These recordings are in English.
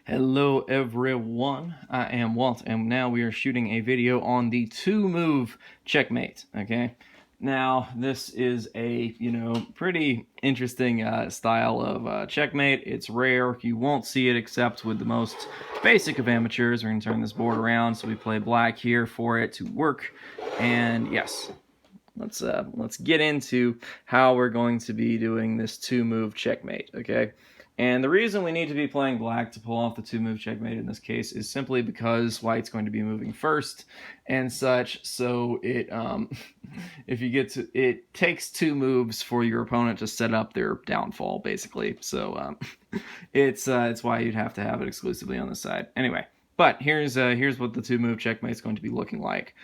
Hello everyone, I am Walt, and now we are shooting a video on the 2-move checkmate, okay? Now, this is a, pretty interesting style of checkmate. It's rare. You won't see it except with the most basic of amateurs. We're going to turn this board around so we play black here for it to work. And yes, let's get into how we're going to be doing this 2-move checkmate, okay? And the reason we need to be playing black to pull off the 2-move checkmate in this case is simply because white's going to be moving first and such, so it if you get to it takes 2 moves for your opponent to set up their downfall, basically. So it's why you'd have to have it exclusively on the side. Anyway, but here's what the 2-move checkmate is going to be looking like.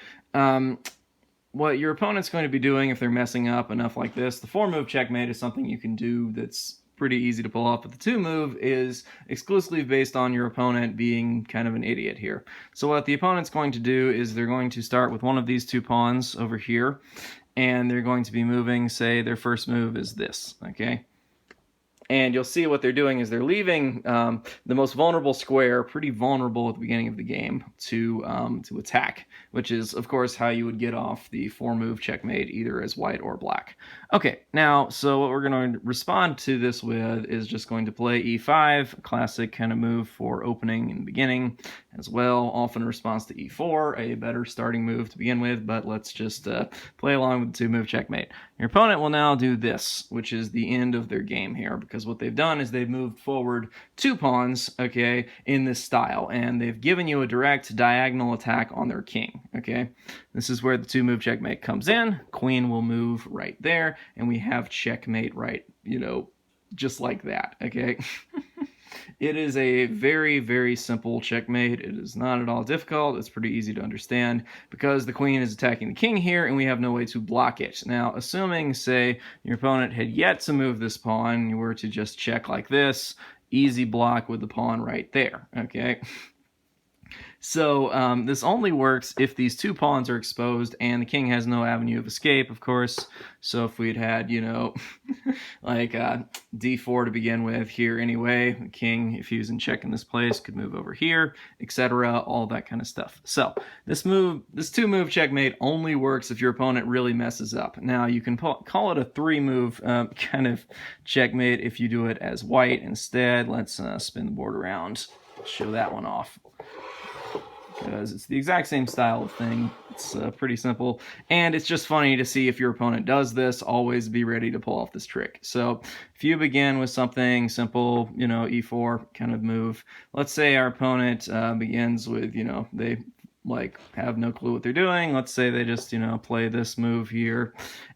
What your opponent's going to be doing if they're messing up enough like this, the 4-move checkmate is something you can do that's pretty easy to pull off, but the 2-move is exclusively based on your opponent being kind of an idiot here. So what the opponent's going to do is they're going to start with one of these 2 pawns over here, and they're going to be moving, say their first move is this, okay? And you'll see what they're doing is they're leaving the most vulnerable square, pretty vulnerable at the beginning of the game, to attack, which is, of course, how you would get off the 4-move checkmate, either as white or black. Okay, now, so what we're going to respond to this with is just going to play e5, a classic kind of move for opening and beginning, as well, often in response to e4, a better starting move to begin with, but let's just play along with the 2-move checkmate. Your opponent will now do this, which is the end of their game here, because what they've done is they've moved forward 2 pawns, okay, in this style, and they've given you a direct diagonal attack on their king, okay? This is where the 2-move checkmate comes in. Queen will move right there, and we have checkmate right, just like that, okay? It is a very, very simple checkmate. It is not at all difficult. It's pretty easy to understand because the queen is attacking the king here and we have no way to block it. Now, assuming, say, your opponent had yet to move this pawn, you were to just check like this, easy block with the pawn right there, okay? So this only works if these 2 pawns are exposed and the king has no avenue of escape, of course. So if we'd had, like d4 to begin with here anyway, the king, if he was in check in this place, could move over here, etc., all that kind of stuff. So this 2-move checkmate only works if your opponent really messes up. Now you can call it a 3-move kind of checkmate if you do it as white instead. Let's spin the board around, show that one off, because it's the exact same style of thing. It's pretty simple, and it's just funny to see if your opponent does this. Always be ready to pull off this trick. So if you begin with something simple, e4 kind of move, let's say our opponent begins with, they have no clue what they're doing. Let's say they just, play this move here.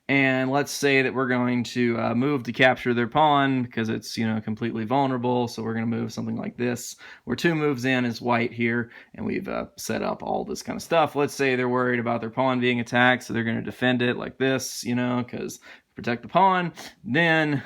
And let's say that we're going to move to capture their pawn because it's, completely vulnerable. So we're going to move something like this. We're 2 moves in as white here, and we've set up all this kind of stuff. Let's say they're worried about their pawn being attacked, so they're going to defend it like this, because protect the pawn. Then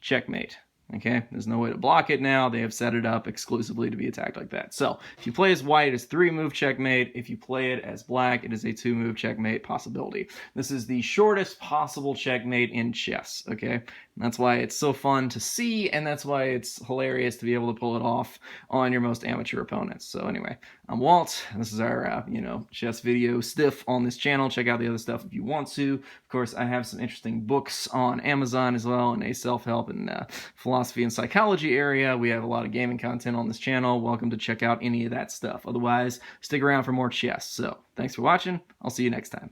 checkmate. Okay, there's no way to block it now. They have set it up exclusively to be attacked like that. So if you play as white, it's 3-move checkmate. If you play it as black, it is a 2-move checkmate possibility. This is the shortest possible checkmate in chess, okay? And that's why it's so fun to see, and that's why it's hilarious to be able to pull it off on your most amateur opponents. So anyway, I'm Walt. This is our, chess video stiff on this channel. Check out the other stuff if you want to. Of course, I have some interesting books on Amazon as well in a self-help and philosophy and psychology area. We have a lot of gaming content on this channel. Welcome to check out any of that stuff. Otherwise, stick around for more chess. So, thanks for watching. I'll see you next time.